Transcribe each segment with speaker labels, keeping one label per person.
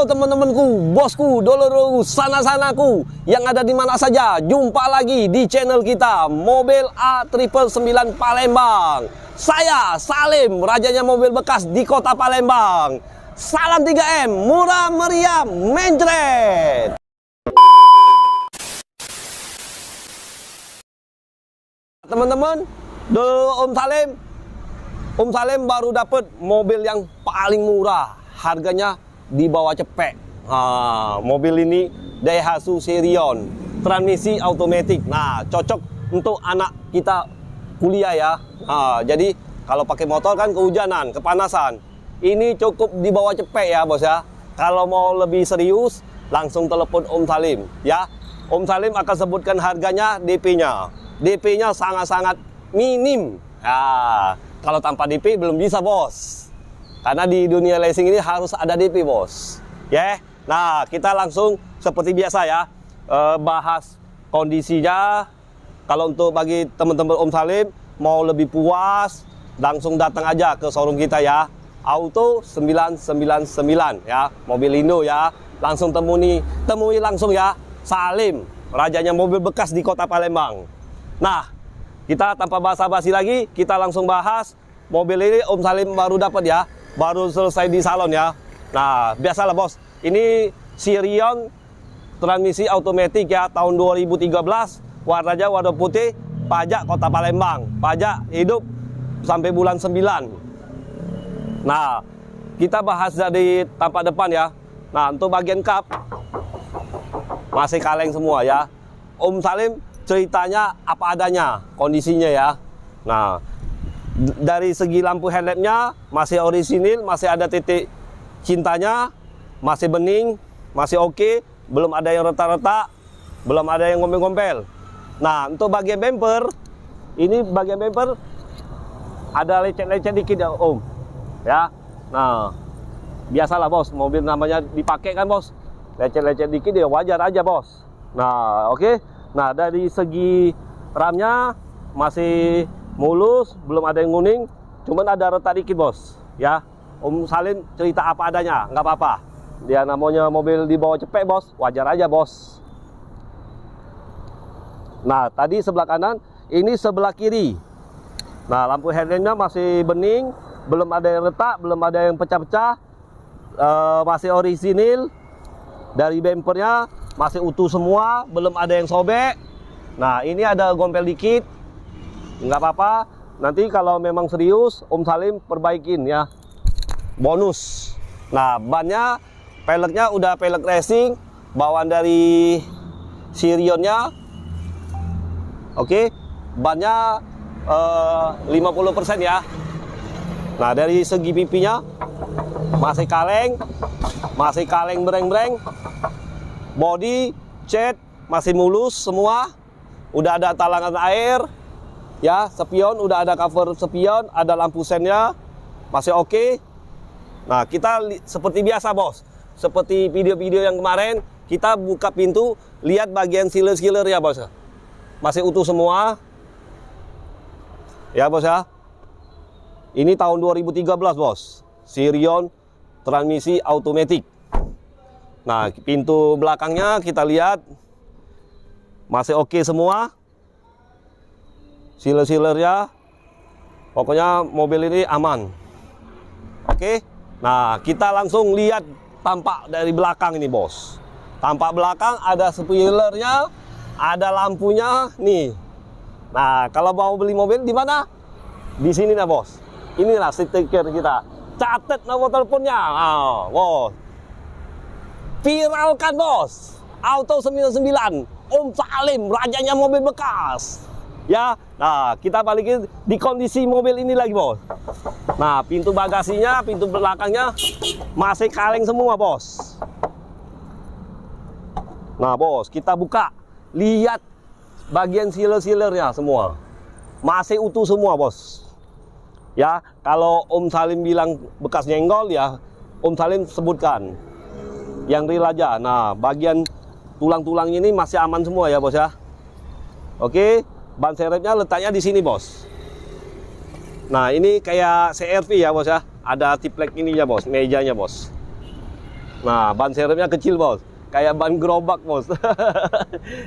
Speaker 1: Halo teman-temanku, bosku, dulurku, sana-sanaku yang ada di mana saja. Jumpa lagi di channel kita Mobil A999 Palembang. Saya Salim, rajanya mobil bekas di kota Palembang. Salam 3M, murah meriah, mencret. Teman-teman, Om Salim baru dapat mobil yang paling murah, harganya di bawah cepek. Mobil ini Daihatsu Sirion, transmisi otomatis. Nah, cocok untuk anak kita kuliah ya. Jadi kalau pakai motor kan kehujanan, kepanasan. Ini cukup di bawah cepek ya, bos ya. Kalau mau lebih serius, langsung telepon Om Salim ya. Om Salim akan sebutkan harganya, DP-nya. DP-nya sangat-sangat minim. Kalau tanpa DP belum bisa, bos. Karena di dunia leasing ini harus ada DP, bos. Ya. Nah, kita langsung seperti biasa ya, bahas kondisinya. Kalau untuk bagi teman-teman Om Salim mau lebih puas, langsung datang aja ke showroom kita ya. Auto 999 ya, mobil Indo ya. Langsung temui langsung ya, Salim, rajanya mobil bekas di kota Palembang. Nah, kita tanpa basa-basi lagi, kita langsung bahas mobil ini. Om Salim baru dapat ya, baru selesai di salon ya. Nah, biasalah bos, ini Sirion transmisi otomatis ya, tahun 2013, warnanya warna putih, pajak kota Palembang, pajak hidup sampai bulan 9. Nah, kita bahas dari tampak depan ya. Nah, untuk bagian kap masih kaleng semua ya. Om Salim ceritanya apa adanya, kondisinya ya. Nah, dari segi lampu headlampnya masih orisinil, masih ada titik cintanya, masih bening, masih oke, belum ada yang retak-retak, belum ada yang gombel-gombel. Nah, untuk bagian bumper, ini bagian bumper ada lecet-lecet dikit ya, Om. Ya, nah biasalah bos, mobil namanya dipakai kan bos, lecet-lecet dikit ya wajar aja bos. Nah oke. Nah dari segi ramnya masih mulus, belum ada yang kuning, cuman ada retak dikit bos. Ya, Om Salim cerita apa adanya, nggak apa-apa. Dia namanya mobil di bawah cepek bos, wajar aja bos. Nah tadi sebelah kanan, ini sebelah kiri. Nah lampu headlampnya masih bening, belum ada yang retak, belum ada yang pecah-pecah, masih orisinil. Dari bumpernya masih utuh semua, belum ada yang sobek. Nah ini ada gompel dikit, nggak apa-apa. Nanti kalau memang serius, Om Salim perbaikin ya, bonus. Nah bannya, peleknya udah pelek racing, bawaan dari Sirionnya. Oke, bannya 50% ya. Nah dari segi pipinya masih kaleng breng-breng. Body cat masih mulus semua. Udah ada talangan air ya, spion udah ada cover spion, ada lampu sennya masih oke. Nah kita seperti biasa bos, seperti video-video yang kemarin, kita buka pintu, lihat bagian sealer ya bos, masih utuh semua ya bos ya. Ini tahun 2013 bos, Sirion transmisi otomatis. Nah pintu belakangnya kita lihat masih oke semua, sealer-sealernya, pokoknya mobil ini aman. Oke. Nah kita langsung lihat tampak dari belakang ini bos. Tampak belakang ada spoilernya, ada lampunya nih. Nah kalau mau beli mobil di mana? Di sini nah bos. Inilah stiker kita. Catat nomor teleponnya. Bos. Viralkan bos. Auto 99. Om Salim, rajanya mobil bekas. Ya. Nah, kita balikin di kondisi mobil ini lagi bos. Nah, pintu bagasinya, pintu belakangnya masih kaleng semua bos. Nah bos, kita buka. Lihat bagian sealer-sealernya semua. Masih utuh semua bos. Ya, kalau Om Salim bilang bekas nyenggol ya, Om Salim sebutkan yang real aja. Nah, bagian tulang-tulang ini masih aman semua ya bos ya. Oke, ban serepnya letaknya di sini bos. Nah, ini kayak CR-V ya bos ya. Ada triplek ininya bos, mejanya bos. Nah, ban serepnya kecil, bos. Kayak ban gerobak, bos.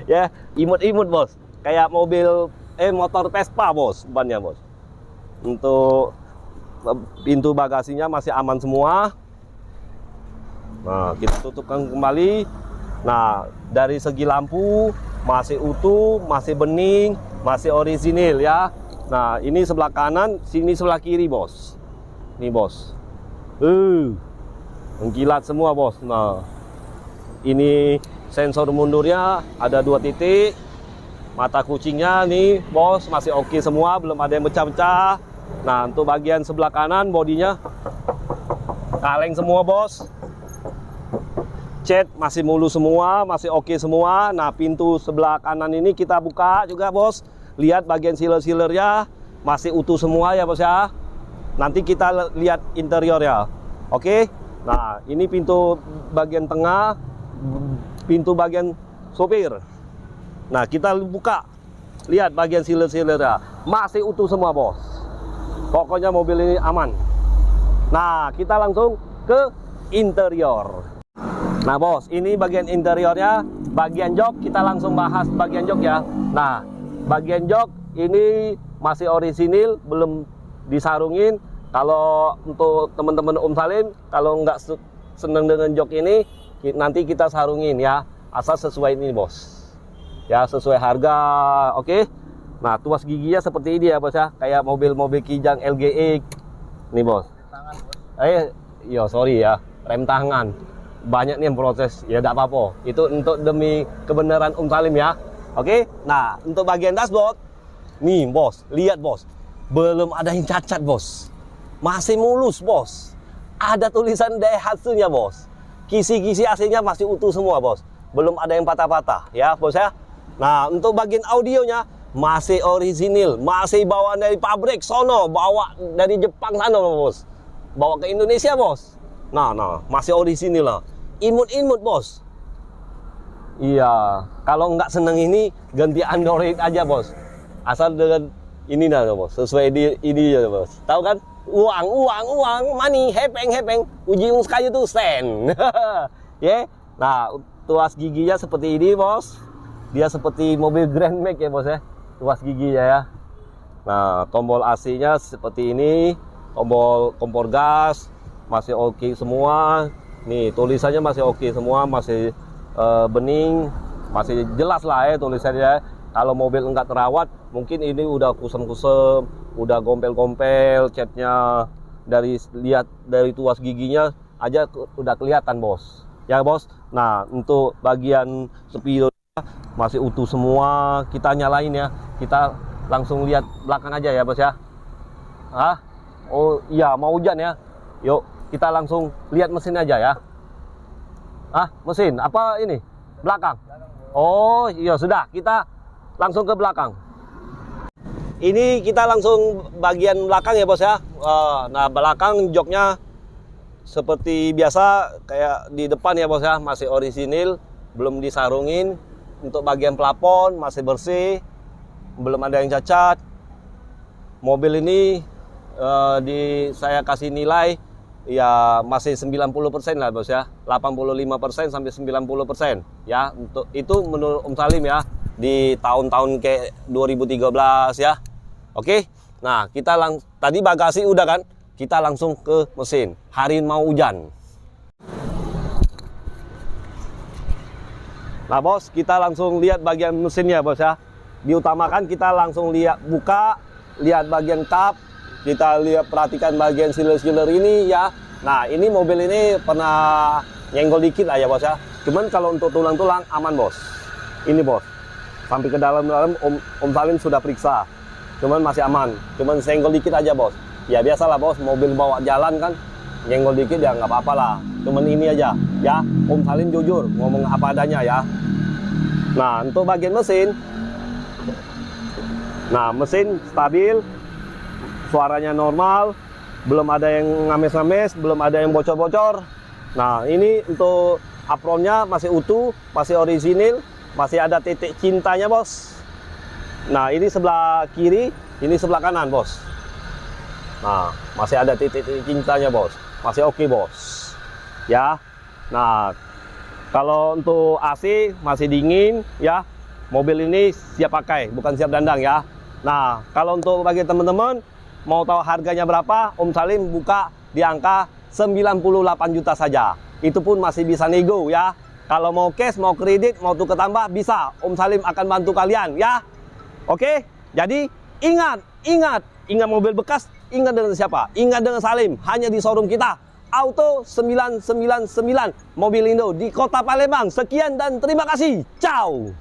Speaker 1: Ya, imut-imut, bos. Kayak motor Vespa, bos, bannya, bos. Untuk pintu bagasinya masih aman semua. Nah, kita tutupkan kembali. Nah, dari segi lampu masih utuh, masih bening, masih orisinil ya. Nah, ini sebelah kanan, sini sebelah kiri, bos. Nih, bos. Mengkilat semua, bos. Nah, ini sensor mundurnya ada 2 titik. Mata kucingnya nih, bos, masih oke semua, belum ada yang pecah-pecah. Nah, untuk bagian sebelah kanan bodinya kaleng semua, bos. Cat masih mulus semua, masih oke semua. Nah, pintu sebelah kanan ini kita buka juga, bos. Lihat bagian sealer-sealernya masih utuh semua ya, bos ya. Nanti kita lihat interior ya. Oke. Nah, ini pintu bagian tengah, pintu bagian sopir. Nah, kita buka. Lihat bagian sealer-sealernya masih utuh semua, bos. Pokoknya mobil ini aman. Nah, kita langsung ke interior. Nah, bos, ini bagian interiornya. Bagian jok kita langsung bahas bagian jok ya. Nah, bagian jok ini masih orisinil, belum disarungin. Kalau untuk teman-teman Om Salim, kalau nggak seneng dengan jok ini, nanti kita sarungin ya. Asal sesuai ini, bos. Ya, sesuai harga, oke. Nah, tuas giginya seperti ini ya, bos ya. Kayak mobil-mobil Kijang LGX. Nih, bos. Iya, sorry ya. Rem tangan. Banyak nih yang proses. Ya, tidak apa-apa. Itu untuk demi kebenaran Om Salim ya. Oke. Nah, untuk bagian dashboard. Nih, bos. Lihat, bos. Belum ada yang cacat, bos. Masih mulus, bos. Ada tulisan Daihatsu-nya, bos. Kisi-kisi AC-nya masih utuh semua, bos. Belum ada yang patah-patah ya, bos ya. Nah, untuk bagian audionya masih orisinil, masih bawaan dari pabrik sono, bawa dari Jepang sana, bos. Bawa ke Indonesia, bos. Nah, masih orisinil lah. Imut-imut, bos. Iya, kalau nggak seneng ini ganti Android aja, bos. Asal dengan ini dah, bos. Sesuai ini ya, bos. Tahu kan? Uang, money, hepeng. Ujung sekali tuh sen. Ya. Nah, tuas giginya seperti ini, bos. Dia seperti mobil Grand Max ya, bos ya. Tuas giginya ya. Nah, tombol AC-nya seperti ini. Tombol kompor gas masih oke semua. Nih, tulisannya masih oke semua, masih bening, masih jelas lah ya tulisannya. Kalau mobil enggak terawat, mungkin ini udah kusem-kusem, udah gompel-gompel, catnya lihat dari tuas giginya aja udah kelihatan, bos. Ya, bos. Nah, untuk bagian spidol masih utuh semua. Kita nyalain ya. Kita langsung lihat belakang aja ya, bos ya. Oh iya, mau hujan ya. Yuk, kita langsung lihat mesin aja ya. Mesin apa ini? Belakang. Oh iya, sudah. Kita langsung ke belakang. Ini kita langsung bagian belakang ya, bos ya. Nah, belakang joknya seperti biasa kayak di depan ya, bos ya. Masih orisinil, belum disarungin. Untuk bagian plafon masih bersih, belum ada yang cacat. Mobil ini saya kasih nilai ya masih 90% lah, bos ya. 85% sampai 90% ya. Untuk itu menurut Om Salim ya, di tahun-tahun kayak 2013 ya. Oke. Nah, tadi bagasi udah kan? Kita langsung ke mesin. Hari mau hujan. Nah, bos, kita langsung lihat bagian mesinnya, bos ya. Diutamakan kita langsung buka, lihat bagian kap, kita perhatikan bagian sealer-sealer ini ya. Nah, ini mobil ini pernah nyenggol dikit lah ya, bos ya. Cuman kalau untuk tulang-tulang aman, bos. Ini, bos. Sampai ke dalam-dalam Om Salim sudah periksa. Cuman masih aman. Cuman senggol dikit aja, bos. Ya biasalah, bos, mobil bawa jalan kan. Nyenggol dikit ya nggak apa-apa lah. Cuman ini aja ya. Om Salim jujur ngomong apa adanya ya. Nah, untuk bagian mesin, nah mesin stabil, suaranya normal, belum ada yang ngames-ngames, belum ada yang bocor-bocor. Nah, ini untuk apronnya masih utuh, masih orisinil, masih ada titik cintanya, bos. Nah, ini sebelah kiri, ini sebelah kanan, bos. Nah, masih ada titik cintanya, bos. Masih oke, bos. Ya. Nah, kalau untuk AC masih dingin ya, mobil ini siap pakai, bukan siap dandang ya. Nah, kalau untuk bagi teman-teman mau tahu harganya berapa, Om Salim buka di angka 98 juta saja. Itu pun masih bisa nego ya. Kalau mau cash, mau kredit, mau tukar tambah bisa. Om Salim akan bantu kalian ya. Oke? Jadi ingat mobil bekas, ingat dengan siapa? Ingat dengan Salim, hanya di showroom kita. Auto 999 Mobilindo di Kota Palembang. Sekian dan terima kasih. Ciao.